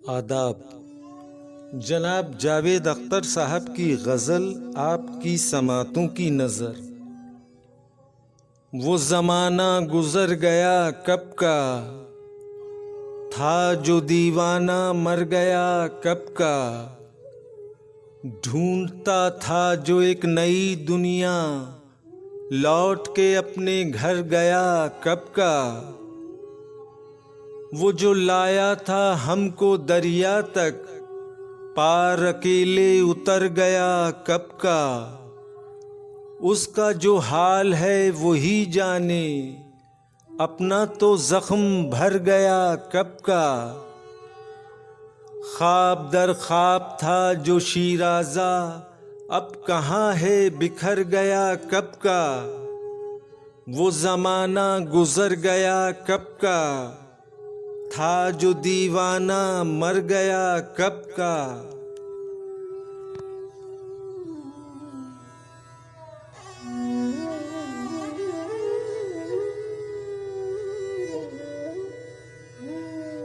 आदाब। जनाब जावेद अख्तर साहब की गज़ल आपकी समातों की नज़र। वो ज़माना गुज़र गया कब का, था जो दीवाना मर गया कब का। ढूंढता था जो एक नई दुनिया, लौट के अपने घर गया कब का। वो जो लाया था हमको दरिया तक, पार अकेले उतर गया कब का। उसका जो हाल है वही जाने, अपना तो जख्म भर गया कब का। ख्वाब दर ख्वाब था जो शीराज़ा, अब कहाँ है बिखर गया कब का। वो ज़माना गुज़र गया कब का, था जो दीवाना मर गया कब का।